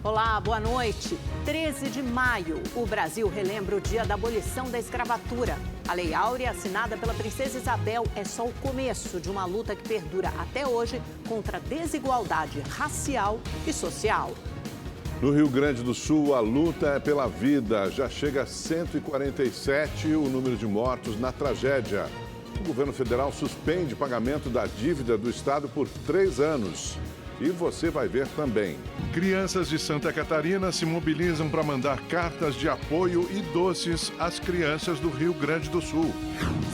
Olá, boa noite. 13 de maio, o Brasil relembra o dia da abolição da escravatura. A Lei Áurea, assinada pela princesa Isabel, é só o começo de uma luta que perdura até hoje contra a desigualdade racial e social. No Rio Grande do Sul, a luta é pela vida. Já chega a 147 o número de mortos na tragédia. O governo federal suspende pagamento da dívida do estado por 3 anos. E você vai ver também. Crianças de Santa Catarina se mobilizam para mandar cartas de apoio e doces às crianças do Rio Grande do Sul.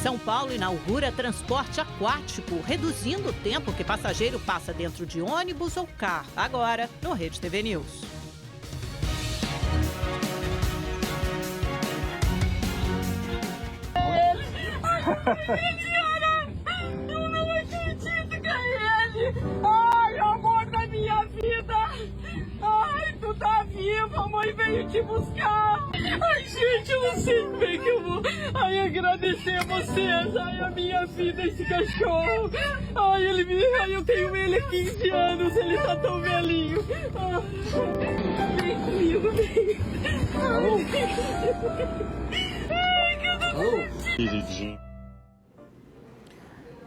São Paulo inaugura transporte aquático, reduzindo o tempo que passageiro passa dentro de ônibus ou carro. Agora, no Rede TV News. Eu não acredito que é ele! Ai, amor da minha vida! Ai, tu tá viva, a mãe veio te buscar! Ai, gente, eu não sei como é que eu vou... Ai, agradecer a vocês! Ai, a minha vida, esse cachorro! Ai, Ai, eu tenho ele há 15 anos, ele tá tão velhinho! Ai, vem comigo, vem! Ai, que eu não acredito! Queridinho.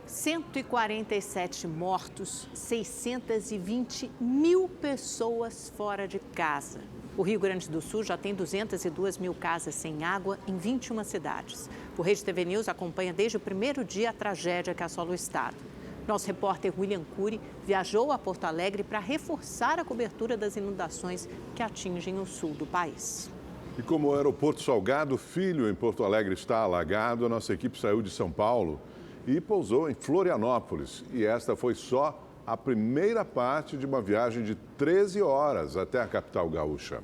147 mortos, 620 mil pessoas fora de casa. O Rio Grande do Sul já tem 202 mil casas sem água em 21 cidades. O Rede TV News acompanha desde o primeiro dia a tragédia que assola o estado. Nosso repórter William Cury viajou a Porto Alegre para reforçar a cobertura das inundações que atingem o sul do país. E como o aeroporto Salgado Filho, em Porto Alegre, está alagado, a nossa equipe saiu de São Paulo e pousou em Florianópolis. E esta foi só a primeira parte de uma viagem de 13 horas até a capital gaúcha.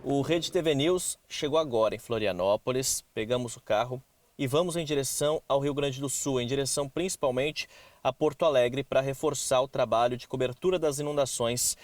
O Rede TV News chegou agora em Florianópolis, pegamos o carro e vamos em direção ao Rio Grande do Sul, em direção principalmente a Porto Alegre, para reforçar o trabalho de cobertura das inundações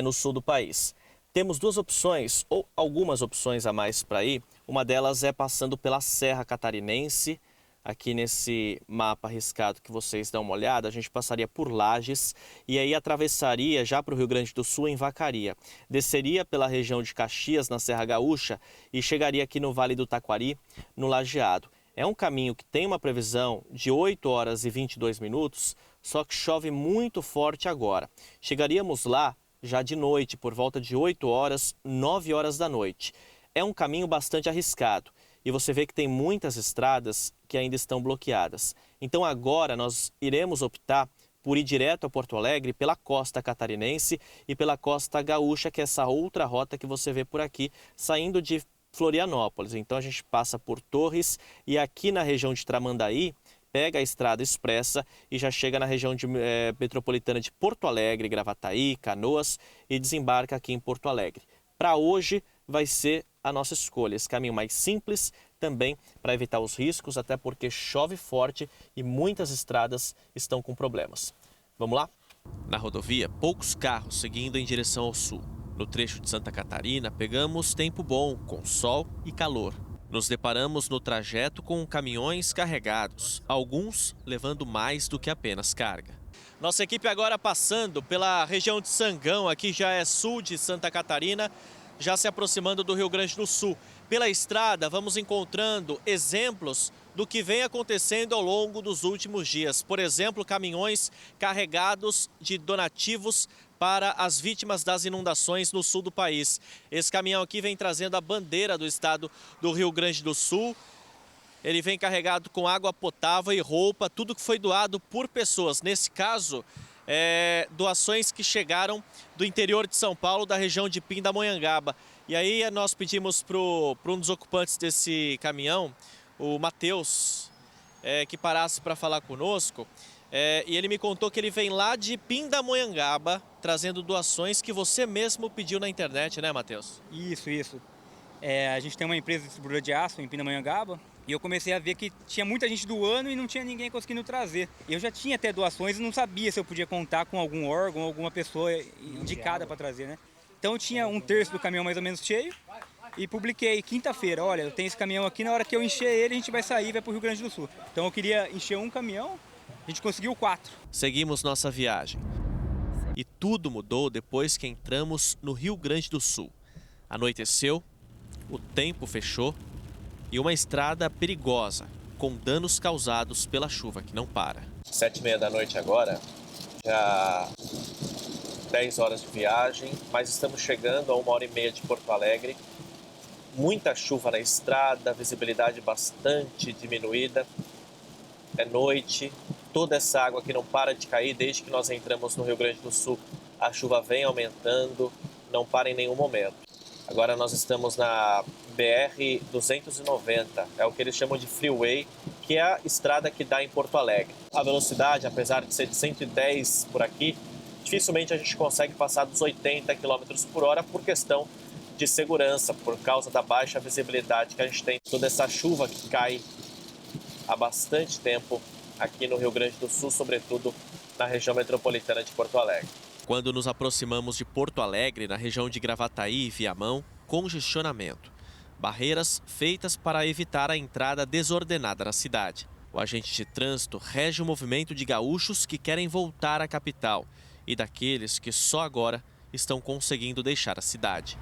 no sul do país. Temos duas opções, ou algumas opções a mais para ir. Uma delas é passando pela Serra Catarinense. Aqui nesse mapa arriscado que vocês dão uma olhada, a gente passaria por Lages e aí atravessaria já para o Rio Grande do Sul em Vacaria. Desceria pela região de Caxias, na Serra Gaúcha, e chegaria aqui no Vale do Taquari, no Lajeado. É um caminho que tem uma previsão de 8 horas e 22 minutos, só que chove muito forte agora. Chegaríamos lá já de noite, por volta de 8 horas, 9 horas da noite. É um caminho bastante arriscado. E você vê que tem muitas estradas que ainda estão bloqueadas. Então agora nós iremos optar por ir direto a Porto Alegre pela costa catarinense e pela costa gaúcha, que é essa outra rota que você vê por aqui, saindo de Florianópolis. Então a gente passa por Torres e aqui na região de Tramandaí, pega a estrada expressa e já chega na região metropolitana de Porto Alegre, Gravataí, Canoas e desembarca aqui em Porto Alegre. Para hoje vai ser a nossa escolha, esse caminho mais simples também para evitar os riscos, até porque chove forte e muitas estradas estão com problemas. Vamos lá? Na rodovia, poucos carros seguindo em direção ao sul. No trecho de Santa Catarina, pegamos tempo bom, com sol e calor. Nos deparamos no trajeto com caminhões carregados, alguns levando mais do que apenas carga. Nossa equipe agora passando pela região de Sangão, aqui já é sul de Santa Catarina, já se aproximando do Rio Grande do Sul. Pela estrada, vamos encontrando exemplos do que vem acontecendo ao longo dos últimos dias. Por exemplo, caminhões carregados de donativos para as vítimas das inundações no sul do país. Esse caminhão aqui vem trazendo a bandeira do estado do Rio Grande do Sul. Ele vem carregado com água potável e roupa, tudo que foi doado por pessoas. Nesse caso, doações que chegaram do interior de São Paulo, da região de Pindamonhangaba. E aí nós pedimos para um dos ocupantes desse caminhão, o Matheus, que parasse para falar conosco. E ele me contou que ele vem lá de Pindamonhangaba, trazendo doações que você mesmo pediu na internet, né, Matheus? Isso. A gente tem uma empresa distribuidora de aço em Pindamonhangaba. E eu comecei a ver que tinha muita gente doando e não tinha ninguém conseguindo trazer. Eu já tinha até doações e não sabia se eu podia contar com algum órgão, alguma pessoa indicada para trazer, né? Então eu tinha 1/3 do caminhão mais ou menos cheio e publiquei quinta-feira, olha, eu tenho esse caminhão aqui, na hora que eu encher ele, a gente vai sair e vai para o Rio Grande do Sul. Então eu queria encher um caminhão, a gente conseguiu 4. Seguimos nossa viagem. E tudo mudou depois que entramos no Rio Grande do Sul. Anoiteceu, o tempo fechou e uma estrada perigosa, com danos causados pela chuva que não para. 7h30 da noite agora, já 10 horas de viagem, mas estamos chegando a 1h30 de Porto Alegre. Muita chuva na estrada, visibilidade bastante diminuída. É noite, toda essa água que não para de cair desde que nós entramos no Rio Grande do Sul. A chuva vem aumentando, não para em nenhum momento. Agora nós estamos na BR-290, é o que eles chamam de freeway, que é a estrada que dá em Porto Alegre. A velocidade, apesar de ser de 110 por aqui, dificilmente a gente consegue passar dos 80 km por hora por questão de segurança, por causa da baixa visibilidade que a gente tem. Toda essa chuva que cai há bastante tempo aqui no Rio Grande do Sul, sobretudo na região metropolitana de Porto Alegre. Quando nos aproximamos de Porto Alegre, na região de Gravataí e Viamão, congestionamento. Barreiras feitas para evitar a entrada desordenada na cidade. O agente de trânsito rege o movimento de gaúchos que querem voltar à capital e daqueles que só agora estão conseguindo deixar a cidade.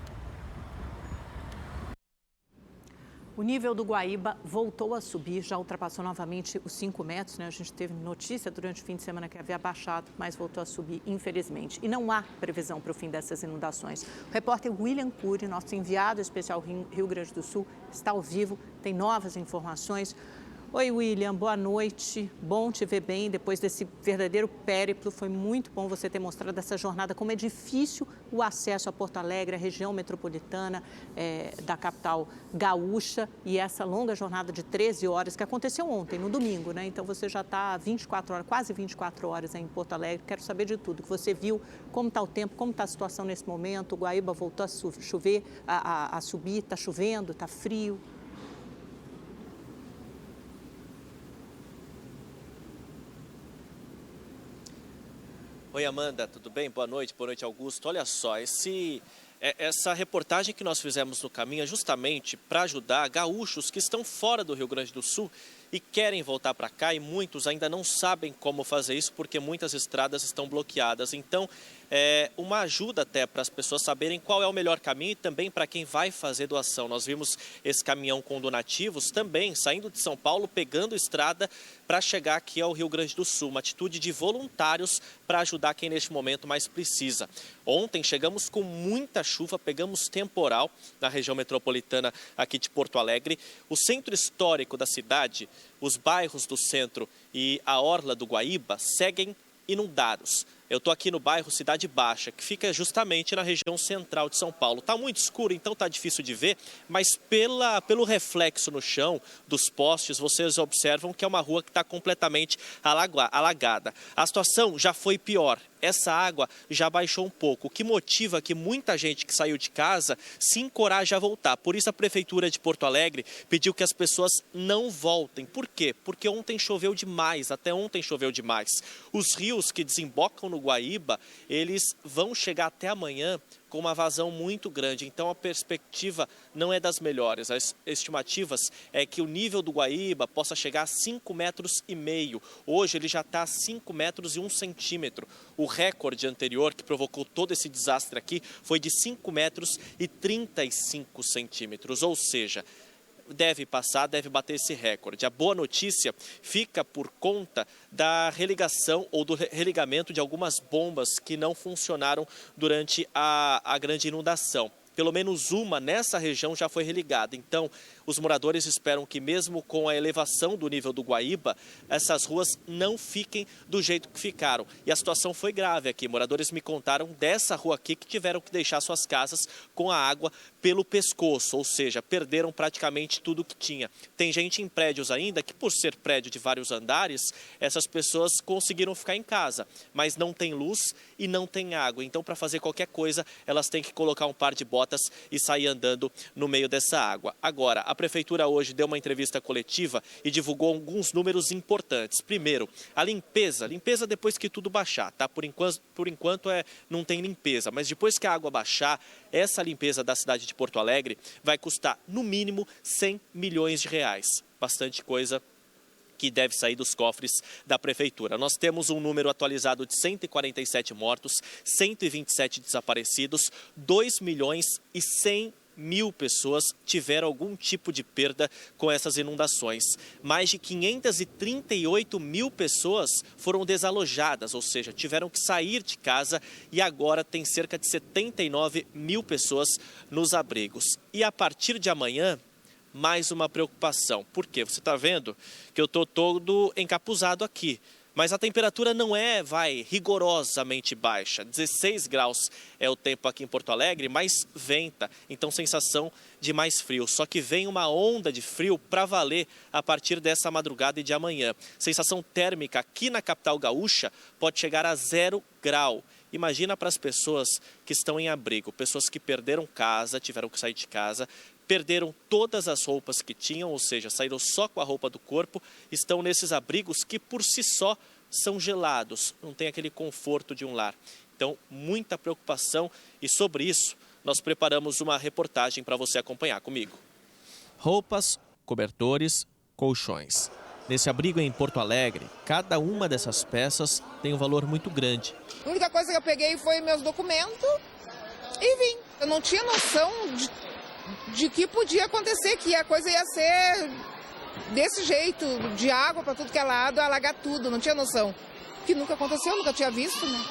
O nível do Guaíba voltou a subir, já ultrapassou novamente os 5 metros, né? A gente teve notícia durante o fim de semana que havia baixado, mas voltou a subir, infelizmente. E não há previsão para o fim dessas inundações. O repórter William Cury, nosso enviado especial Rio Grande do Sul, está ao vivo, tem novas informações. Oi, William, boa noite. Bom te ver bem depois desse verdadeiro périplo. Foi muito bom você ter mostrado essa jornada, como é difícil o acesso a Porto Alegre, a região metropolitana da capital gaúcha, e essa longa jornada de 13 horas que aconteceu ontem, no domingo, né? Então você já está 24 horas, quase 24 horas aí em Porto Alegre. Quero saber de tudo que você viu, como está o tempo, como está a situação nesse momento. O Guaíba voltou a chover, a subir, está chovendo, está frio. Oi, Amanda, tudo bem? Boa noite, Augusto. Olha só, essa reportagem que nós fizemos no caminho é justamente para ajudar gaúchos que estão fora do Rio Grande do Sul e querem voltar para cá, e muitos ainda não sabem como fazer isso porque muitas estradas estão bloqueadas. Então, é uma ajuda até para as pessoas saberem qual é o melhor caminho e também para quem vai fazer doação. Nós vimos esse caminhão com donativos também saindo de São Paulo, pegando estrada para chegar aqui ao Rio Grande do Sul. Uma atitude de voluntários para ajudar quem neste momento mais precisa. Ontem chegamos com muita chuva, pegamos temporal na região metropolitana aqui de Porto Alegre. O centro histórico da cidade, os bairros do centro e a orla do Guaíba seguem inundados. Eu estou aqui no bairro Cidade Baixa, que fica justamente na região central de São Paulo. Está muito escuro, então está difícil de ver, mas pelo reflexo no chão dos postes, vocês observam que é uma rua que está completamente alagada. A situação já foi pior. Essa água já baixou um pouco, o que motiva que muita gente que saiu de casa se encoraje a voltar. Por isso a Prefeitura de Porto Alegre pediu que as pessoas não voltem. Por quê? Porque ontem choveu demais, até ontem choveu demais. Os rios que desembocam no Guaíba, eles vão chegar até amanhã com uma vazão muito grande, então a perspectiva não é das melhores. As estimativas é que o nível do Guaíba possa chegar a 5,5 metros. Hoje ele já está a 5 metros e 1 centímetro. O recorde anterior que provocou todo esse desastre aqui foi de 5 metros e 35 centímetros, ou seja, deve bater esse recorde. A boa notícia fica por conta da religação ou do religamento de algumas bombas que não funcionaram durante a grande inundação. Pelo menos uma nessa região já foi religada. Então, os moradores esperam que mesmo com a elevação do nível do Guaíba, essas ruas não fiquem do jeito que ficaram. E a situação foi grave aqui. Moradores me contaram dessa rua aqui que tiveram que deixar suas casas com a água pelo pescoço, ou seja, perderam praticamente tudo que tinha. Tem gente em prédios ainda que, por ser prédio de vários andares, essas pessoas conseguiram ficar em casa, mas não tem luz e não tem água. Então, para fazer qualquer coisa, elas têm que colocar um par de botas e sair andando no meio dessa água. Agora, a Prefeitura hoje deu uma entrevista coletiva e divulgou alguns números importantes. Primeiro, a limpeza depois que tudo baixar, tá? Por enquanto não tem limpeza, mas depois que a água baixar, essa limpeza da cidade de Porto Alegre vai custar no mínimo 100 milhões de reais. Bastante coisa que deve sair dos cofres da Prefeitura. Nós temos um número atualizado de 147 mortos, 127 desaparecidos, 2.100.000 pessoas tiveram algum tipo de perda com essas inundações. Mais de 538 mil pessoas foram desalojadas, ou seja, tiveram que sair de casa e agora tem cerca de 79 mil pessoas nos abrigos. E a partir de amanhã, mais uma preocupação. Por quê? Você está vendo que eu estou todo encapuzado aqui. Mas a temperatura não é, rigorosamente baixa. 16 graus é o tempo aqui em Porto Alegre, mas venta, então sensação de mais frio. Só que vem uma onda de frio para valer a partir dessa madrugada e de amanhã. Sensação térmica aqui na capital gaúcha pode chegar a 0 grau. Imagina para as pessoas que estão em abrigo, pessoas que perderam casa, tiveram que sair de casa, perderam todas as roupas que tinham, ou seja, saíram só com a roupa do corpo, estão nesses abrigos que por si só são gelados, não tem aquele conforto de um lar. Então, muita preocupação e sobre isso nós preparamos uma reportagem para você acompanhar comigo. Roupas, cobertores, colchões. Nesse abrigo em Porto Alegre, cada uma dessas peças tem um valor muito grande. A única coisa que eu peguei foi meus documentos e vim. Eu não tinha noção de que podia acontecer, que a coisa ia ser desse jeito, de água para tudo que é lado, alagar tudo, não tinha noção. Que nunca aconteceu, nunca tinha visto, né?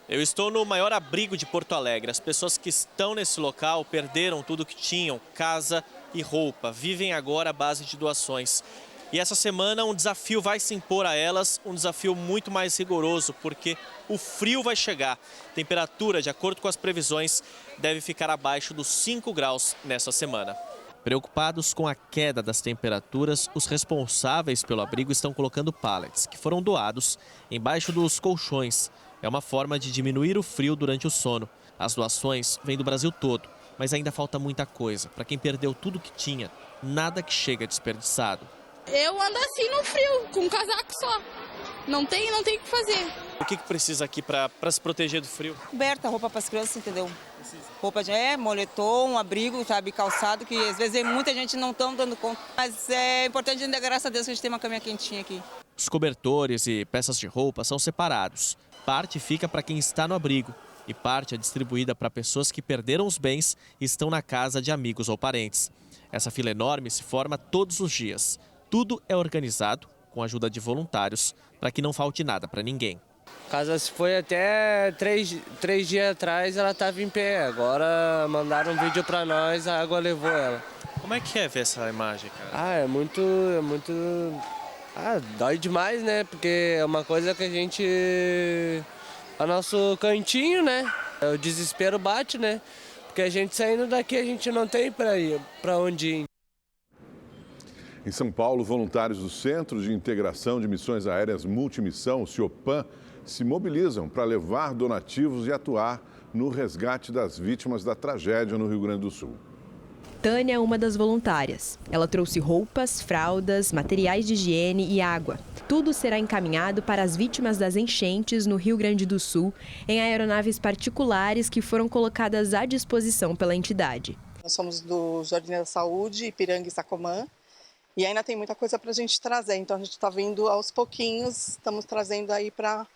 Eu estou no maior abrigo de Porto Alegre. As pessoas que estão nesse local perderam tudo que tinham, casa e roupa, vivem agora à base de doações. E essa semana um desafio vai se impor a elas, um desafio muito mais rigoroso, porque o frio vai chegar. Temperatura, de acordo com as previsões, deve ficar abaixo dos 5 graus nessa semana. Preocupados com a queda das temperaturas, os responsáveis pelo abrigo estão colocando pallets, que foram doados, embaixo dos colchões. É uma forma de diminuir o frio durante o sono. As doações vêm do Brasil todo, mas ainda falta muita coisa. Para quem perdeu tudo que tinha, nada que chega desperdiçado. Eu ando assim no frio, com um casaco só. Não tem o que fazer. O que precisa aqui para se proteger do frio? Coberta, roupa para as crianças, entendeu? Roupa de moletom, abrigo, sabe, calçado, que às vezes muita gente não está dando conta. Mas é importante ainda, graças a Deus, que a gente tem uma caminha quentinha aqui. Os cobertores e peças de roupa são separados. Parte fica para quem está no abrigo e parte é distribuída para pessoas que perderam os bens e estão na casa de amigos ou parentes. Essa fila enorme se forma todos os dias. Tudo é organizado com a ajuda de voluntários para que não falte nada para ninguém. A casa se foi até três dias atrás, ela estava em pé. Agora mandaram um vídeo para nós, a água levou ela. Como é que é ver essa imagem, cara? É muito... dói demais, né? Porque é uma coisa que a gente... É o nosso cantinho, né? O desespero bate, né? Porque a gente saindo daqui, a gente não tem para onde ir. Em São Paulo, voluntários do Centro de Integração de Missões Aéreas Multimissão, o CIOPAM, se mobilizam para levar donativos e atuar no resgate das vítimas da tragédia no Rio Grande do Sul. Tânia é uma das voluntárias. Ela trouxe roupas, fraldas, materiais de higiene e água. Tudo será encaminhado para as vítimas das enchentes no Rio Grande do Sul, em aeronaves particulares que foram colocadas à disposição pela entidade. Nós somos do Jardim da Saúde, Ipiranga e Sacomã. E ainda tem muita coisa para a gente trazer, então a gente está vindo aos pouquinhos, estamos trazendo aí para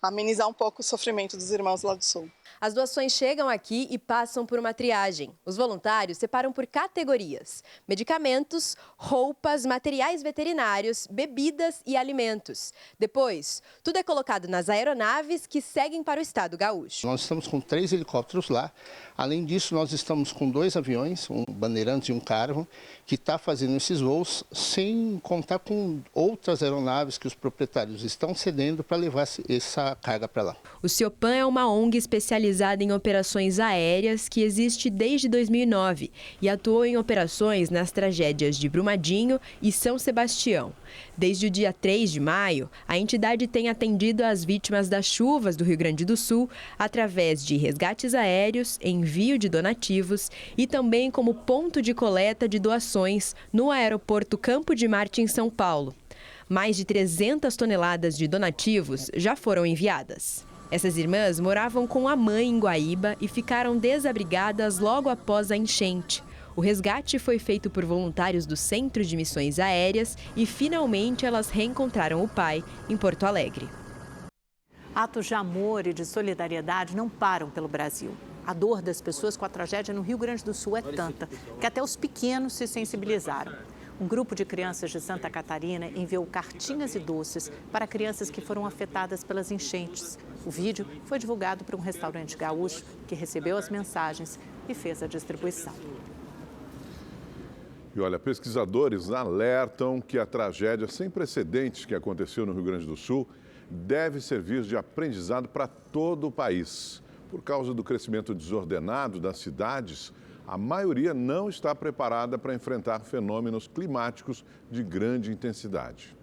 amenizar um pouco o sofrimento dos irmãos lá do Sul. As doações chegam aqui e passam por uma triagem. Os voluntários separam por categorias: medicamentos, roupas, materiais veterinários, bebidas e alimentos. Depois, tudo é colocado nas aeronaves que seguem para o estado gaúcho. Nós estamos com 3 helicópteros lá. Além disso, nós estamos com 2 aviões, um Bandeirantes e um Carro, que está fazendo esses voos sem contar com outras aeronaves que os proprietários estão cedendo para levar essa carga para lá. O CIOPAM é uma ONG especializada em operações aéreas que existe desde 2009 e atuou em operações nas tragédias de Brumadinho e São Sebastião. Desde o dia 3 de maio, a entidade tem atendido as vítimas das chuvas do Rio Grande do Sul através de resgates aéreos, envio de donativos e também como ponto de coleta de doações no aeroporto Campo de Marte, em São Paulo. Mais de 300 toneladas de donativos já foram enviadas. Essas irmãs moravam com a mãe em Guaíba e ficaram desabrigadas logo após a enchente. O resgate foi feito por voluntários do Centro de Missões Aéreas e, finalmente, elas reencontraram o pai em Porto Alegre. Atos de amor e de solidariedade não param pelo Brasil. A dor das pessoas com a tragédia no Rio Grande do Sul é tanta que até os pequenos se sensibilizaram. Um grupo de crianças de Santa Catarina enviou cartinhas e doces para crianças que foram afetadas pelas enchentes. O vídeo foi divulgado por um restaurante gaúcho que recebeu as mensagens e fez a distribuição. E olha, pesquisadores alertam que a tragédia sem precedentes que aconteceu no Rio Grande do Sul deve servir de aprendizado para todo o país. Por causa do crescimento desordenado das cidades, a maioria não está preparada para enfrentar fenômenos climáticos de grande intensidade.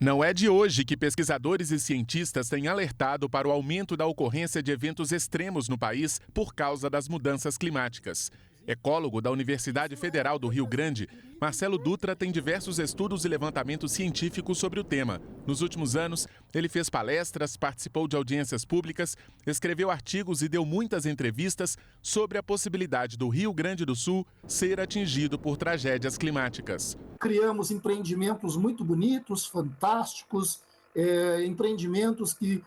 Não é de hoje que pesquisadores e cientistas têm alertado para o aumento da ocorrência de eventos extremos no país por causa das mudanças climáticas. Ecólogo da Universidade Federal do Rio Grande, Marcelo Dutra tem diversos estudos e levantamentos científicos sobre o tema. Nos últimos anos, ele fez palestras, participou de audiências públicas, escreveu artigos e deu muitas entrevistas sobre a possibilidade do Rio Grande do Sul ser atingido por tragédias climáticas. Criamos empreendimentos muito bonitos, fantásticos, empreendimentos que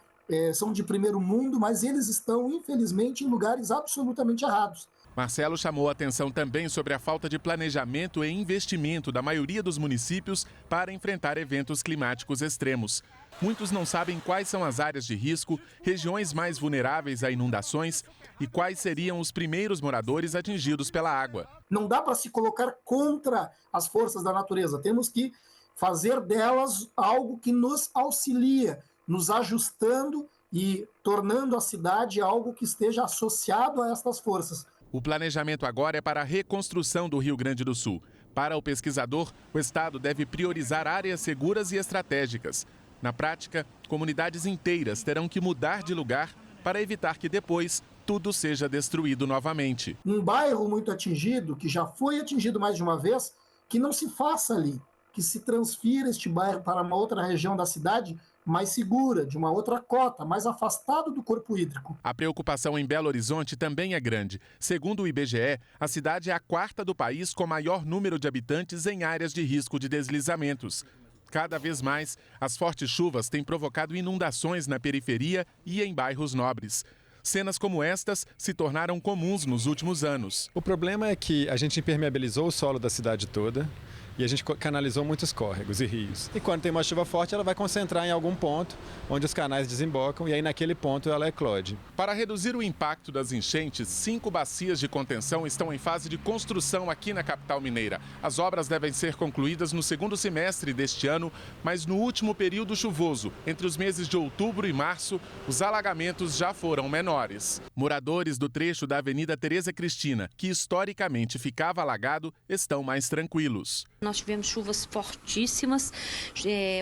são de primeiro mundo, mas eles estão, infelizmente, em lugares absolutamente errados. Marcelo chamou a atenção também sobre a falta de planejamento e investimento da maioria dos municípios para enfrentar eventos climáticos extremos. Muitos não sabem quais são as áreas de risco, regiões mais vulneráveis a inundações e quais seriam os primeiros moradores atingidos pela água. Não dá para se colocar contra as forças da natureza. Temos que fazer delas algo que nos auxilia, nos ajustando e tornando a cidade algo que esteja associado a estas forças. O planejamento agora é para a reconstrução do Rio Grande do Sul. Para o pesquisador, o Estado deve priorizar áreas seguras e estratégicas. Na prática, comunidades inteiras terão que mudar de lugar para evitar que depois tudo seja destruído novamente. Um bairro muito atingido, que já foi atingido mais de uma vez, que não se faça ali, que se transfira este bairro para uma outra região da cidade mais segura, de uma outra cota, mais afastado do corpo hídrico. A preocupação em Belo Horizonte também é grande. Segundo o IBGE, a cidade é a quarta do país com maior número de habitantes em áreas de risco de deslizamentos. Cada vez mais, as fortes chuvas têm provocado inundações na periferia e em bairros nobres. Cenas como estas se tornaram comuns nos últimos anos. O problema é que a gente impermeabilizou o solo da cidade toda e a gente canalizou muitos córregos e rios. E quando tem uma chuva forte, ela vai concentrar em algum ponto onde os canais desembocam e aí naquele ponto ela eclode. Para reduzir o impacto das enchentes, 5 bacias de contenção estão em fase de construção aqui na capital mineira. As obras devem ser concluídas no segundo semestre deste ano, mas no último período chuvoso, entre os meses de outubro e março, os alagamentos já foram menores. Moradores do trecho da Avenida Tereza Cristina, que historicamente ficava alagado, estão mais tranquilos. Nós tivemos chuvas fortíssimas,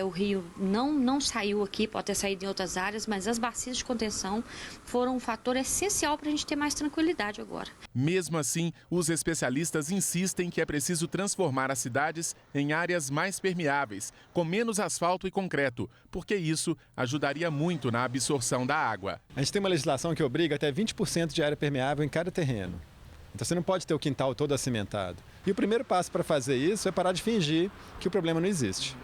o rio não saiu aqui, pode ter saído em outras áreas, mas as bacias de contenção foram um fator essencial para a gente ter mais tranquilidade agora. Mesmo assim, os especialistas insistem que é preciso transformar as cidades em áreas mais permeáveis, com menos asfalto e concreto, porque isso ajudaria muito na absorção da água. A gente tem uma legislação que obriga até 20% de área permeável em cada terreno. Então você não pode ter o quintal todo acimentado. E o primeiro passo para fazer isso é parar de fingir que o problema não existe.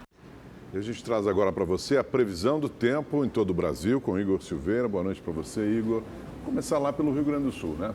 E a gente traz agora para você a previsão do tempo em todo o Brasil com Igor Silveira. Boa noite para você, Igor. Vou começar lá pelo Rio Grande do Sul, né?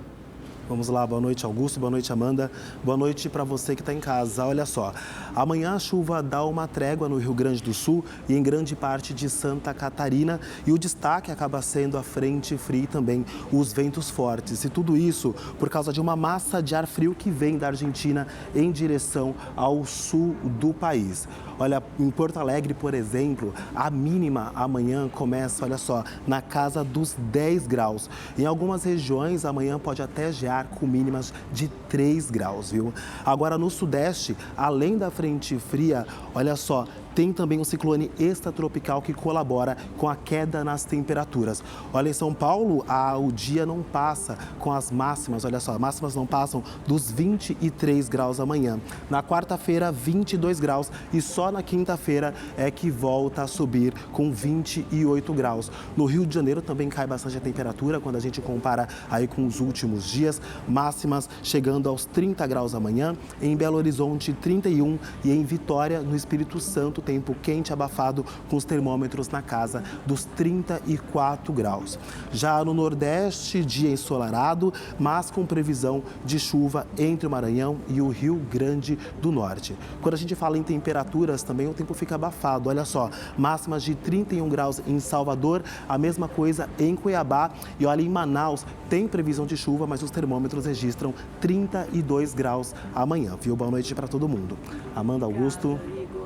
Vamos lá, boa noite, Augusto, boa noite, Amanda. Boa noite para você que está em casa. Olha só, amanhã a chuva dá uma trégua no Rio Grande do Sul e em grande parte de Santa Catarina. E o destaque acaba sendo a frente fria e também os ventos fortes. E tudo isso por causa de uma massa de ar frio que vem da Argentina em direção ao sul do país. Olha, em Porto Alegre, por exemplo, a mínima amanhã começa, olha só, na casa dos 10 graus. Em algumas regiões, amanhã pode até gear com mínimas de 3 graus, viu? Agora, no sudeste, além da frente fria, olha só, tem também um ciclone extratropical que colabora com a queda nas temperaturas. Olha, em São Paulo, o dia não passa com as máximas, olha só, as máximas não passam dos 23 graus amanhã. Na quarta-feira, 22 graus e só na quinta-feira é que volta a subir com 28 graus. No Rio de Janeiro também cai bastante a temperatura quando a gente compara aí com os últimos dias, máximas chegando aos 30 graus amanhã, em Belo Horizonte 31 e em Vitória, no Espírito Santo, tempo quente abafado com os termômetros na casa dos 34 graus. Já no Nordeste, dia ensolarado, mas com previsão de chuva entre o Maranhão e o Rio Grande do Norte. Quando a gente fala em temperaturas, também o tempo fica abafado. Olha só, máximas de 31 graus em Salvador, a mesma coisa em Cuiabá. E olha, em Manaus tem previsão de chuva, mas os termômetros registram 32 graus amanhã. Viu? Boa noite para todo mundo. Amanda, Augusto.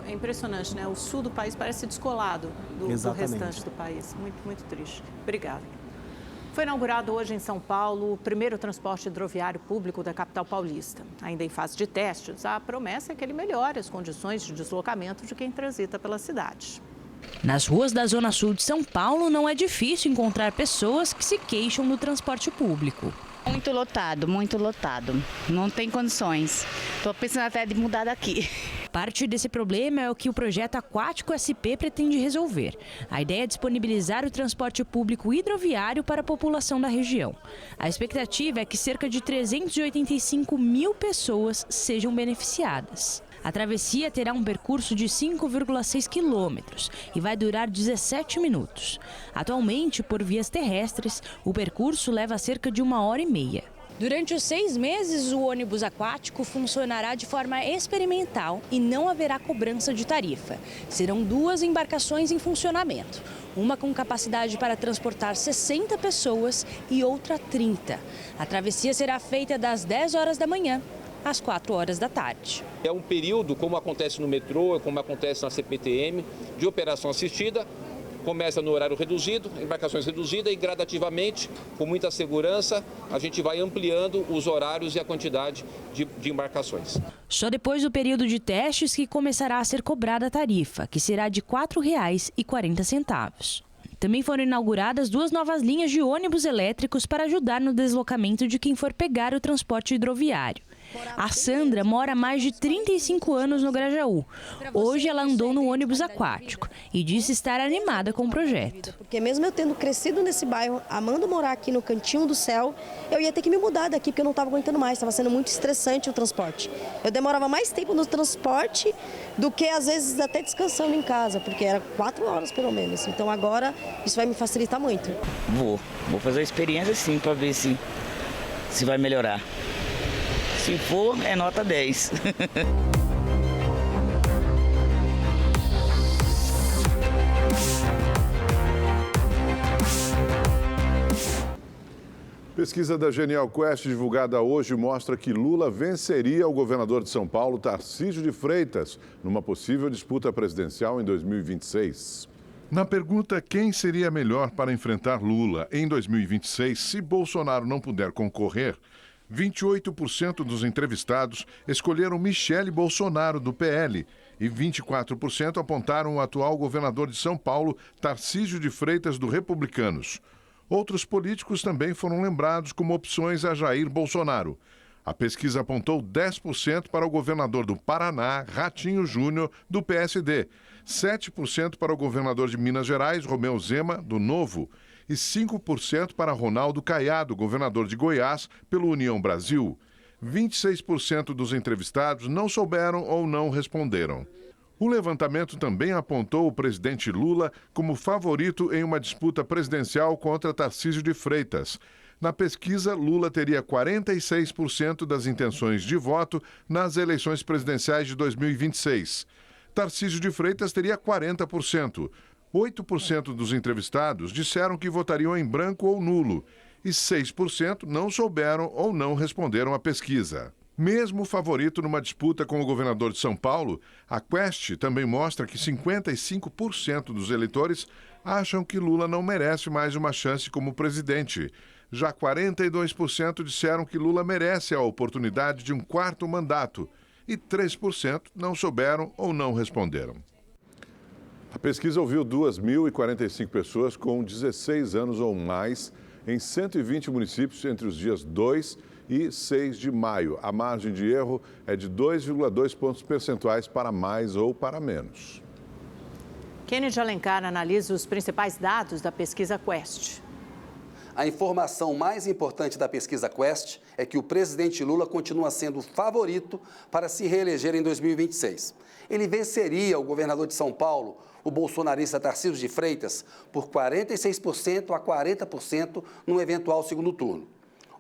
É impressionante, né? O sul do país parece descolado do restante do país. Muito, muito triste. Obrigada. Foi inaugurado hoje em São Paulo o primeiro transporte hidroviário público da capital paulista. Ainda em fase de testes, a promessa é que ele melhore as condições de deslocamento de quem transita pela cidade. Nas ruas da Zona Sul de São Paulo, não é difícil encontrar pessoas que se queixam do transporte público. Muito lotado, muito lotado. Não tem condições. Estou pensando até de mudar daqui. Parte desse problema é o que o projeto Aquático SP pretende resolver. A ideia é disponibilizar o transporte público hidroviário para a população da região. A expectativa é que cerca de 385 mil pessoas sejam beneficiadas. A travessia terá um percurso de 5,6 quilômetros e vai durar 17 minutos. Atualmente, por vias terrestres, o percurso leva cerca de 1h30. Durante os 6 meses, o ônibus aquático funcionará de forma experimental e não haverá cobrança de tarifa. Serão 2 embarcações em funcionamento, uma com capacidade para transportar 60 pessoas e outra 30. A travessia será feita das 10 horas da manhã às 4 horas da tarde. É um período, como acontece no metrô, como acontece na CPTM, de operação assistida. Começa no horário reduzido, embarcações reduzidas e gradativamente, com muita segurança, a gente vai ampliando os horários e a quantidade de embarcações. Só depois do período de testes que começará a ser cobrada a tarifa, que será de R$ 4,40. Também foram inauguradas 2 novas linhas de ônibus elétricos para ajudar no deslocamento de quem for pegar o transporte hidroviário. A Sandra mora há mais de 35 anos no Grajaú. Hoje ela andou no ônibus aquático e disse estar animada com o projeto. Porque mesmo eu tendo crescido nesse bairro, amando morar aqui no Cantinho do Céu, eu ia ter que me mudar daqui porque eu não estava aguentando mais, estava sendo muito estressante o transporte. Eu demorava mais tempo no transporte do que às vezes até descansando em casa, porque era 4 horas pelo menos. Então agora isso vai me facilitar muito. Vou fazer a experiência sim para ver se vai melhorar. Se for, é nota 10. Pesquisa da Genial Quest, divulgada hoje, mostra que Lula venceria o governador de São Paulo, Tarcísio de Freitas, numa possível disputa presidencial em 2026. Na pergunta quem seria melhor para enfrentar Lula em 2026 se Bolsonaro não puder concorrer, 28% dos entrevistados escolheram Michele Bolsonaro, do PL, e 24% apontaram o atual governador de São Paulo, Tarcísio de Freitas, do Republicanos. Outros políticos também foram lembrados como opções a Jair Bolsonaro. A pesquisa apontou 10% para o governador do Paraná, Ratinho Júnior, do PSD, 7% para o governador de Minas Gerais, Romeu Zema, do Novo, e 5% para Ronaldo Caiado, governador de Goiás, pelo União Brasil. 26% dos entrevistados não souberam ou não responderam. O levantamento também apontou o presidente Lula como favorito em uma disputa presidencial contra Tarcísio de Freitas. Na pesquisa, Lula teria 46% das intenções de voto nas eleições presidenciais de 2026. Tarcísio de Freitas teria 40%. 8% dos entrevistados disseram que votariam em branco ou nulo e 6% não souberam ou não responderam à pesquisa. Mesmo favorito numa disputa com o governador de São Paulo, a Quest também mostra que 55% dos eleitores acham que Lula não merece mais uma chance como presidente. Já 42% disseram que Lula merece a oportunidade de um 4º mandato e 3% não souberam ou não responderam. A pesquisa ouviu 2.045 pessoas com 16 anos ou mais em 120 municípios entre os dias 2 e 6 de maio. A margem de erro é de 2,2 pontos percentuais para mais ou para menos. Kennedy Alencar analisa os principais dados da pesquisa Quest. A informação mais importante da pesquisa Quest é que o presidente Lula continua sendo o favorito para se reeleger em 2026. Ele venceria o governador de São Paulo, o bolsonarista Tarcísio de Freitas, por 46% a 40% no eventual segundo turno.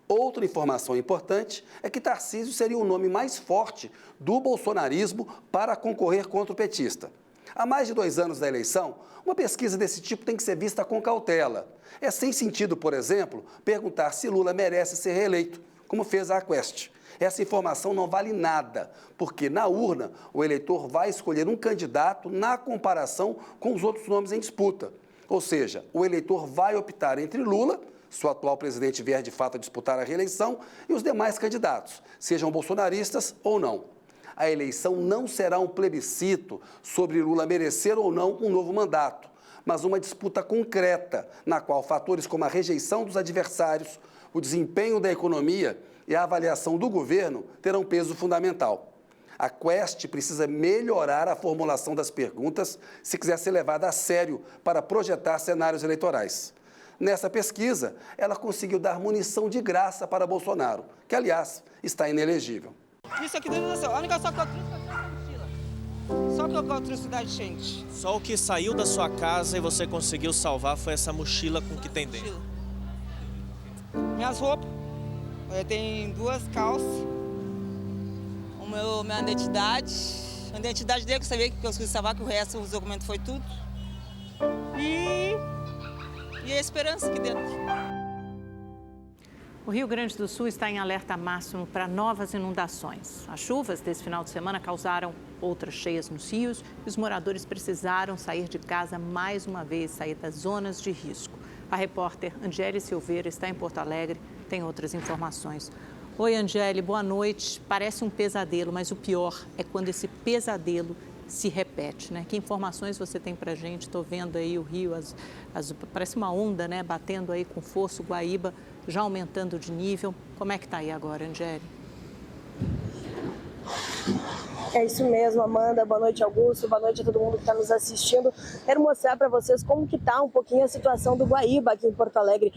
Outra informação importante é que Tarcísio seria o nome mais forte do bolsonarismo para concorrer contra o petista. Há mais de 2 anos da eleição, uma pesquisa desse tipo tem que ser vista com cautela. É sem sentido, por exemplo, perguntar se Lula merece ser reeleito, como fez a Quest. Essa informação não vale nada, porque na urna o eleitor vai escolher um candidato na comparação com os outros nomes em disputa. Ou seja, o eleitor vai optar entre Lula, se o atual presidente vier de fato a disputar a reeleição, e os demais candidatos, sejam bolsonaristas ou não. A eleição não será um plebiscito sobre Lula merecer ou não um novo mandato, mas uma disputa concreta, na qual fatores como a rejeição dos adversários, o desempenho da economia e a avaliação do governo terão peso fundamental. A Quest precisa melhorar a formulação das perguntas se quiser ser levada a sério para projetar cenários eleitorais. Nessa pesquisa, ela conseguiu dar munição de graça para Bolsonaro, que, aliás, está inelegível. Isso aqui dentro da sua. A única só que eu trouxe foi essa mochila. Só que eu trouxe da gente. Só o que saiu da sua casa e você conseguiu salvar foi essa mochila com o que tem dentro. Minhas roupas. Tem 2 calças. Minha identidade. A identidade dele que eu sabia que eu consegui salvar, que o resto dos documentos foi tudo. E a esperança aqui dentro. O Rio Grande do Sul está em alerta máximo para novas inundações. As chuvas desse final de semana causaram outras cheias nos rios e os moradores precisaram sair de casa mais uma vez, sair das zonas de risco. A repórter Angele Silveira está em Porto Alegre, tem outras informações. Oi, Angele, boa noite. Parece um pesadelo, mas o pior é quando esse pesadelo se repete, né? Que informações você tem para a gente? Estou vendo aí o rio, parece uma onda, né? Batendo aí com força, o Guaíba já aumentando de nível. Como é que está aí agora, Angele? É isso mesmo, Amanda. Boa noite, Augusto. Boa noite a todo mundo que está nos assistindo. Quero mostrar para vocês como que está um pouquinho a situação do Guaíba aqui em Porto Alegre.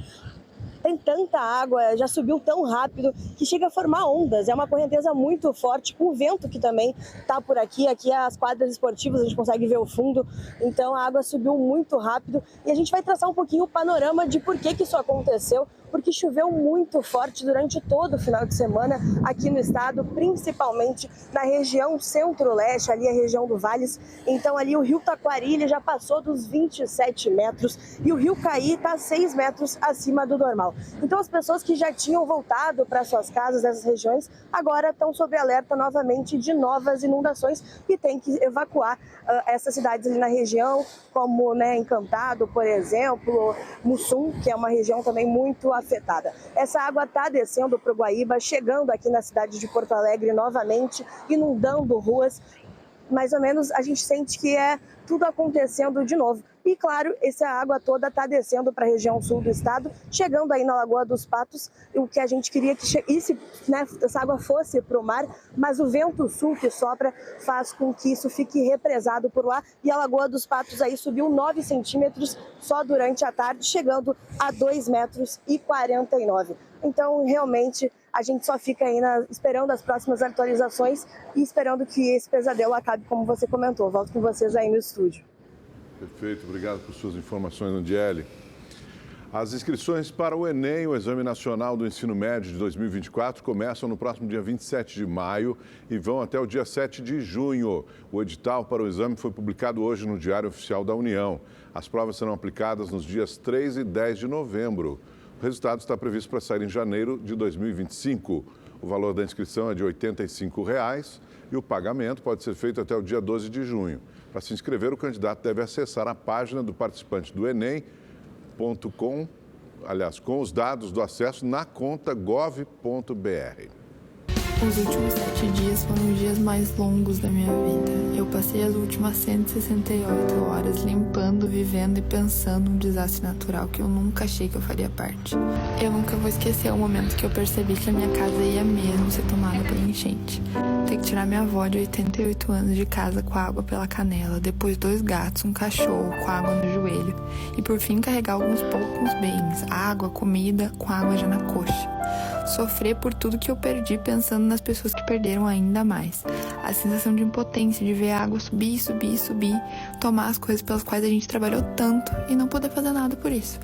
Tem tanta água, já subiu tão rápido que chega a formar ondas. É uma correnteza muito forte, com o vento que também está por aqui. Aqui as quadras esportivas, a gente consegue ver o fundo. Então a água subiu muito rápido e a gente vai traçar um pouquinho o panorama de por que isso aconteceu. Porque choveu muito forte durante todo o final de semana aqui no estado, principalmente na região centro-leste, ali a região do Valles. Então ali o rio Taquari ele já passou dos 27 metros e o rio Caí está 6 metros acima do normal. Então as pessoas que já tinham voltado para suas casas nessas regiões agora estão sob alerta novamente de novas inundações e tem que evacuar essas cidades ali na região, como Encantado, por exemplo, Mussum, que é uma região também muito afetada. Essa água está descendo para o Guaíba, chegando aqui na cidade de Porto Alegre novamente, inundando ruas. Mais ou menos a gente sente que é tudo acontecendo de novo. E claro, essa água toda está descendo para a região sul do estado, chegando aí na Lagoa dos Patos. O que a gente queria que essa água fosse para o mar, mas o vento sul que sopra faz com que isso fique represado por lá. E a Lagoa dos Patos aí subiu 9 centímetros só durante a tarde, chegando a 2,49 metros. Então, realmente, a gente só fica aí esperando as próximas atualizações e esperando que esse pesadelo acabe, como você comentou. Volto com vocês aí no estúdio. Perfeito, obrigado por suas informações, Angele. As inscrições para o Enem, o Exame Nacional do Ensino Médio de 2024, começam no próximo dia 27 de maio e vão até o dia 7 de junho. O edital para o exame foi publicado hoje no Diário Oficial da União. As provas serão aplicadas nos dias 3 e 10 de novembro. O resultado está previsto para sair em janeiro de 2025. O valor da inscrição é de R$ 85,00 e o pagamento pode ser feito até o dia 12 de junho. Para se inscrever, o candidato deve acessar a página do participante do Enem.com, com os dados do acesso na conta gov.br. Os últimos 7 dias foram os dias mais longos da minha vida. Eu passei as últimas 168 horas limpando, vivendo e pensando num desastre natural que eu nunca achei que eu faria parte. Eu nunca vou esquecer o momento que eu percebi que a minha casa ia mesmo ser tomada por enchente. Ter que tirar minha avó de 88 anos de casa com água pela canela, depois 2 gatos, um cachorro com água no joelho e por fim carregar alguns poucos bens, água, comida, com água já na coxa. Sofrer por tudo que eu perdi pensando nas pessoas que perderam ainda mais. A sensação de impotência, de ver a água subir, subir, subir, tomar as coisas pelas quais a gente trabalhou tanto e não poder fazer nada por isso.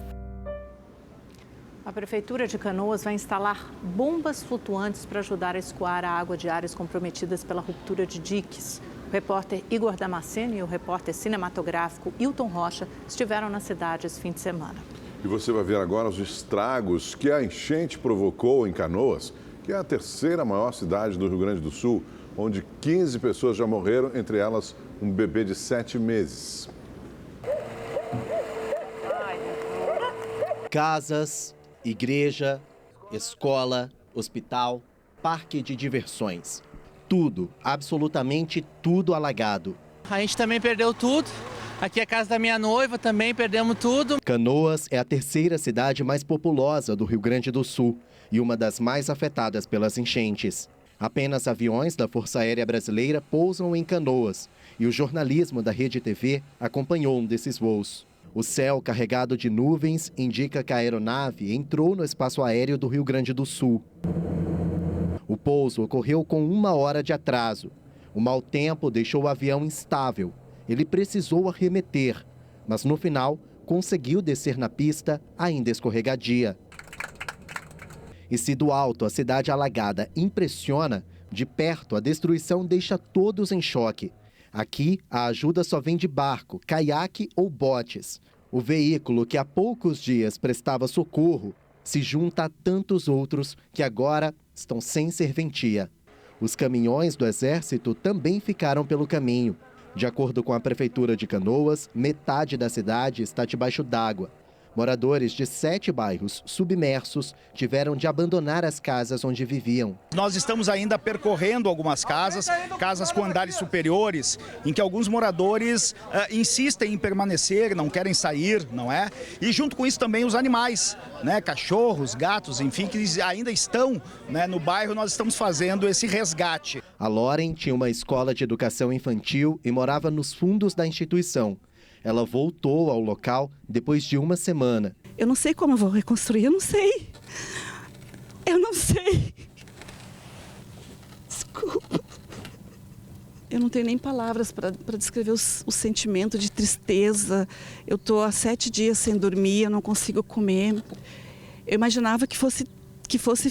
A Prefeitura de Canoas vai instalar bombas flutuantes para ajudar a escoar a água de áreas comprometidas pela ruptura de diques. O repórter Igor Damasceno e o repórter cinematográfico Hilton Rocha estiveram na cidade esse fim de semana. E você vai ver agora os estragos que a enchente provocou em Canoas, que é a 3ª maior cidade do Rio Grande do Sul, onde 15 pessoas já morreram, entre elas um bebê de 7 meses. Casas, igreja, escola, hospital, parque de diversões. Tudo, absolutamente tudo alagado. A gente também perdeu tudo. Aqui é a casa da minha noiva, também perdemos tudo. Canoas é a 3ª cidade mais populosa do Rio Grande do Sul e uma das mais afetadas pelas enchentes. Apenas aviões da Força Aérea Brasileira pousam em Canoas e o jornalismo da Rede TV acompanhou um desses voos. O céu carregado de nuvens indica que a aeronave entrou no espaço aéreo do Rio Grande do Sul. O pouso ocorreu com 1 hora de atraso. O mau tempo deixou o avião instável. Ele precisou arremeter, mas no final conseguiu descer na pista ainda escorregadia. E se do alto a cidade alagada impressiona, de perto a destruição deixa todos em choque. Aqui a ajuda só vem de barco, caiaque ou botes. O veículo que há poucos dias prestava socorro se junta a tantos outros que agora estão sem serventia. Os caminhões do Exército também ficaram pelo caminho. De acordo com a Prefeitura de Canoas, metade da cidade está debaixo d'água. Moradores de 7 bairros submersos tiveram de abandonar as casas onde viviam. Nós estamos ainda percorrendo algumas casas com andares superiores, em que alguns moradores insistem em permanecer, não querem sair, não é? E junto com isso também os animais, né? Cachorros, gatos, enfim, que ainda estão, né, no bairro. Nós estamos fazendo esse resgate. A Loren tinha uma escola de educação infantil e morava nos fundos da instituição. Ela voltou ao local depois de 1 semana. Eu não sei como eu vou reconstruir, eu não sei. Eu não sei. Desculpa. Eu não tenho nem palavras para descrever o sentimento de tristeza. Eu estou há 7 dias sem dormir, eu não consigo comer. Eu imaginava que fosse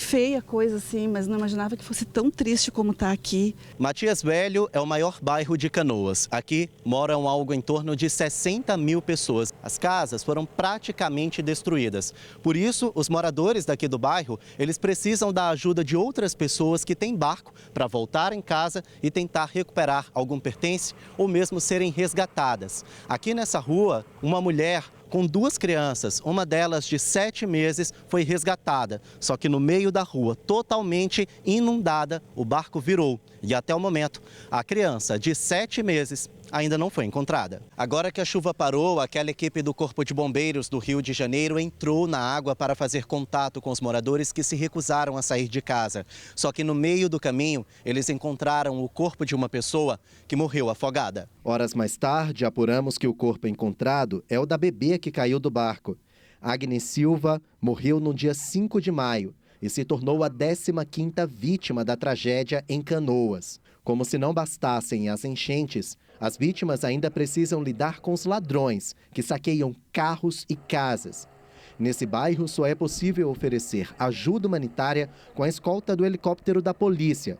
feia a coisa assim, mas não imaginava que fosse tão triste como está aqui. Matias Velho é o maior bairro de Canoas. Aqui moram algo em torno de 60 mil pessoas. As casas foram praticamente destruídas. Por isso, os moradores daqui do bairro, eles precisam da ajuda de outras pessoas que têm barco para voltar em casa e tentar recuperar algum pertence ou mesmo serem resgatadas. Aqui nessa rua, uma mulher com 2 crianças, uma delas de 7 meses, foi resgatada. Só que no meio da rua, totalmente inundada, o barco virou. E até o momento, a criança de 7 meses ainda não foi encontrada. Agora que a chuva parou, aquela equipe do Corpo de Bombeiros do Rio de Janeiro entrou na água para fazer contato com os moradores que se recusaram a sair de casa. Só que no meio do caminho, eles encontraram o corpo de uma pessoa que morreu afogada. Horas mais tarde, apuramos que o corpo encontrado é o da bebê que caiu do barco. Agnes Silva morreu no dia 5 de maio e se tornou a 15ª vítima da tragédia em Canoas. Como se não bastassem as enchentes, as vítimas ainda precisam lidar com os ladrões que saqueiam carros e casas. Nesse bairro, só é possível oferecer ajuda humanitária com a escolta do helicóptero da polícia.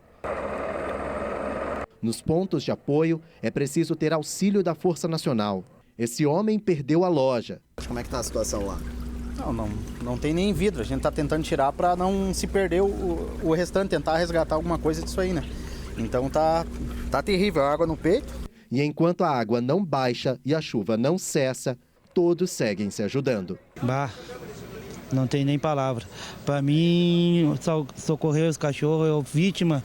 Nos pontos de apoio, é preciso ter auxílio da Força Nacional. Esse homem perdeu a loja. Como é que está a situação lá? Não tem nem vidro. A gente está tentando tirar para não se perder o restante, tentar resgatar alguma coisa disso aí, né? Então tá terrível, a água no peito. E enquanto a água não baixa e a chuva não cessa, todos seguem se ajudando. Não tem nem palavra. Para mim, socorrer os cachorros, eu vítima,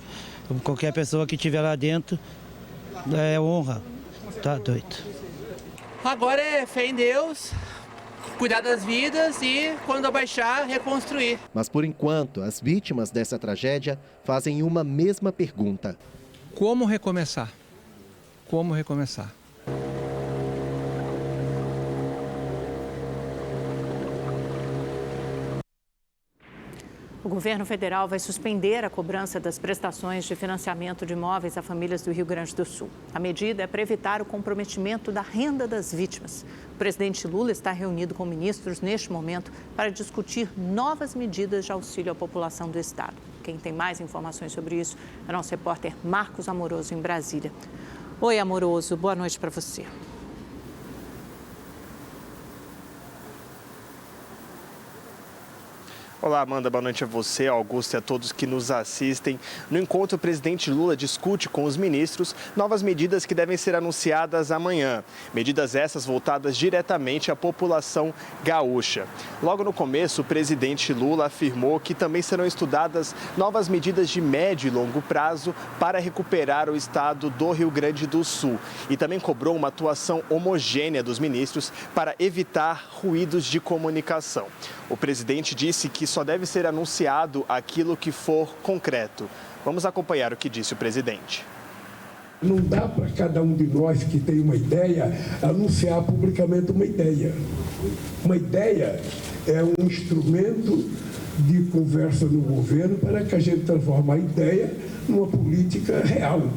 qualquer pessoa que estiver lá dentro, é honra. Tá doido. Agora é fé em Deus, cuidar das vidas e, quando abaixar, reconstruir. Mas, por enquanto, as vítimas dessa tragédia fazem uma mesma pergunta. Como recomeçar? Como recomeçar? O governo federal vai suspender a cobrança das prestações de financiamento de imóveis a famílias do Rio Grande do Sul. A medida é para evitar o comprometimento da renda das vítimas. O presidente Lula está reunido com ministros neste momento para discutir novas medidas de auxílio à população do estado. Quem tem mais informações sobre isso é o nosso repórter Marcos Amoroso, em Brasília. Oi, Amoroso, boa noite para você. Olá, Amanda, boa noite a você, a Augusto e a todos que nos assistem. No encontro, o presidente Lula discute com os ministros novas medidas que devem ser anunciadas amanhã. Medidas essas voltadas diretamente à população gaúcha. Logo no começo, o presidente Lula afirmou que também serão estudadas novas medidas de médio e longo prazo para recuperar o estado do Rio Grande do Sul. E também cobrou uma atuação homogênea dos ministros para evitar ruídos de comunicação. O presidente disse que só deve ser anunciado aquilo que for concreto. Vamos acompanhar o que disse o presidente. Não dá para cada um de nós que tem uma ideia anunciar publicamente uma ideia. Uma ideia é um instrumento de conversa no governo para que a gente transforme a ideia numa política real.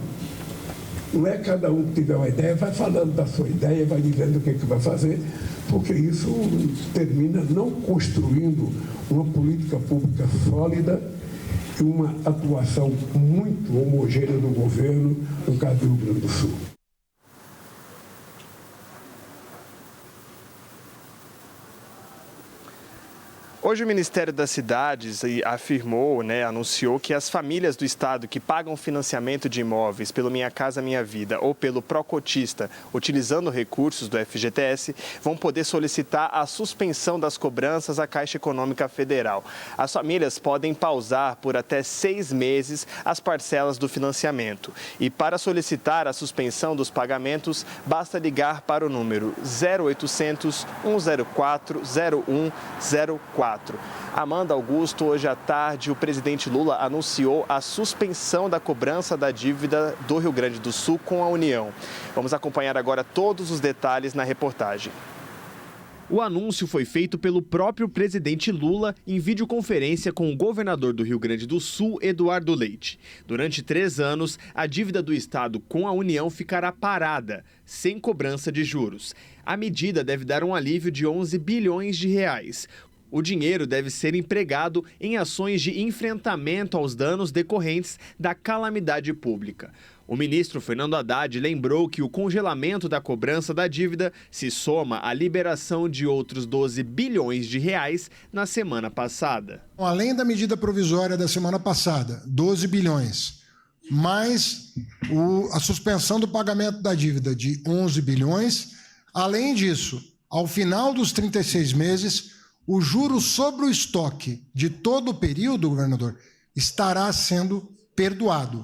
Não é cada um que tiver uma ideia, vai falando da sua ideia, vai dizendo o que vai fazer, porque isso termina não construindo uma política pública sólida e uma atuação muito homogênea do governo, no caso do Rio Grande do Sul. Hoje o Ministério das Cidades afirmou, anunciou que as famílias do estado que pagam financiamento de imóveis pelo Minha Casa Minha Vida ou pelo Procotista, utilizando recursos do FGTS, vão poder solicitar a suspensão das cobranças à Caixa Econômica Federal. As famílias podem pausar por até 6 meses as parcelas do financiamento. E para solicitar a suspensão dos pagamentos, basta ligar para o número 0800 104 0104. Amanda, Augusto, hoje à tarde o presidente Lula anunciou a suspensão da cobrança da dívida do Rio Grande do Sul com a União. Vamos acompanhar agora todos os detalhes na reportagem. O anúncio foi feito pelo próprio presidente Lula em videoconferência com o governador do Rio Grande do Sul, Eduardo Leite. Durante 3 anos, a dívida do estado com a União ficará parada, sem cobrança de juros. A medida deve dar um alívio de 11 bilhões de reais. O dinheiro deve ser empregado em ações de enfrentamento aos danos decorrentes da calamidade pública. O ministro Fernando Haddad lembrou que o congelamento da cobrança da dívida se soma à liberação de outros 12 bilhões de reais na semana passada. Além da medida provisória da semana passada, 12 bilhões, mais a suspensão do pagamento da dívida de 11 bilhões, além disso, ao final dos 36 meses, o juro sobre o estoque de todo o período, governador, estará sendo perdoado,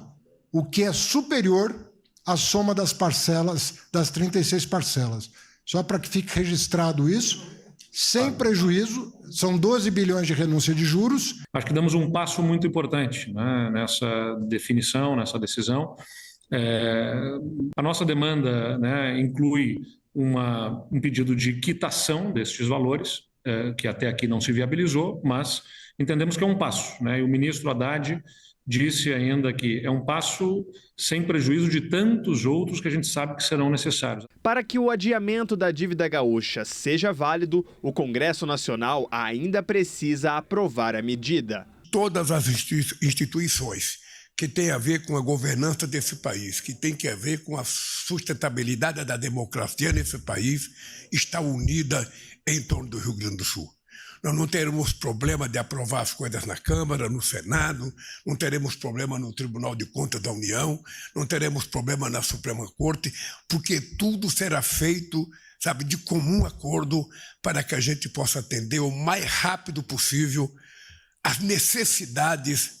o que é superior à soma das parcelas, das 36 parcelas. Só para que fique registrado isso, sem prejuízo, são 12 bilhões de renúncia de juros. Acho que damos um passo muito importante, nessa definição, nessa decisão. A nossa demanda, inclui um pedido de quitação destes valores, que até aqui não se viabilizou, mas entendemos que é um passo. E o ministro Haddad disse ainda que é um passo sem prejuízo de tantos outros que a gente sabe que serão necessários. Para que o adiamento da dívida gaúcha seja válido, o Congresso Nacional ainda precisa aprovar a medida. Todas as instituições que têm a ver com a governança desse país, que tem a ver com a sustentabilidade da democracia nesse país, está unida em torno do Rio Grande do Sul. Nós não teremos problema de aprovar as coisas na Câmara, no Senado, não teremos problema no Tribunal de Contas da União, não teremos problema na Suprema Corte, porque tudo será feito, sabe, de comum acordo para que a gente possa atender o mais rápido possível as necessidades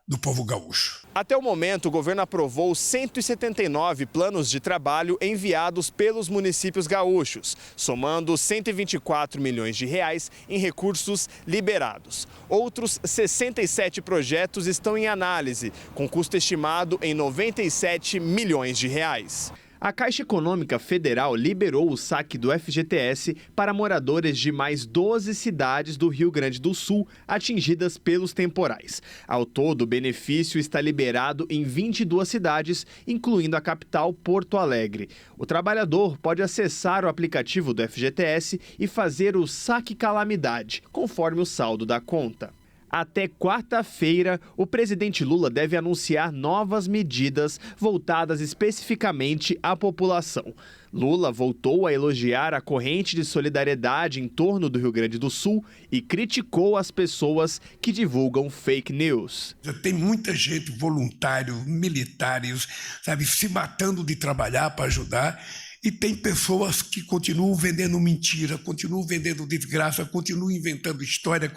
do povo gaúcho. Até o momento, o governo aprovou 179 planos de trabalho enviados pelos municípios gaúchos, somando 124 milhões de reais em recursos liberados. Outros 67 projetos estão em análise, com custo estimado em 97 milhões de reais. A Caixa Econômica Federal liberou o saque do FGTS para moradores de mais 12 cidades do Rio Grande do Sul atingidas pelos temporais. Ao todo, o benefício está liberado em 22 cidades, incluindo a capital Porto Alegre. O trabalhador pode acessar o aplicativo do FGTS e fazer o saque calamidade, conforme o saldo da conta. Até quarta-feira, o presidente Lula deve anunciar novas medidas voltadas especificamente à população. Lula voltou a elogiar a corrente de solidariedade em torno do Rio Grande do Sul e criticou as pessoas que divulgam fake news. Tem muita gente, voluntários, militares, sabe, se matando de trabalhar para ajudar. E tem pessoas que continuam vendendo mentira, continuam vendendo desgraça, continuam inventando história,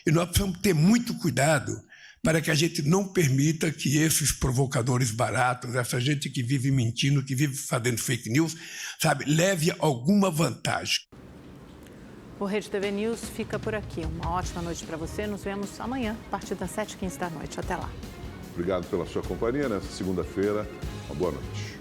E nós precisamos ter muito cuidado para que a gente não permita que esses provocadores baratos, essa gente que vive mentindo, que vive fazendo fake news, sabe, leve alguma vantagem. O Rede TV News fica por aqui. Uma ótima noite para você. Nos vemos amanhã, a partir das 7h15 da noite. Até lá. Obrigado pela sua companhia nessa segunda-feira. Uma boa noite.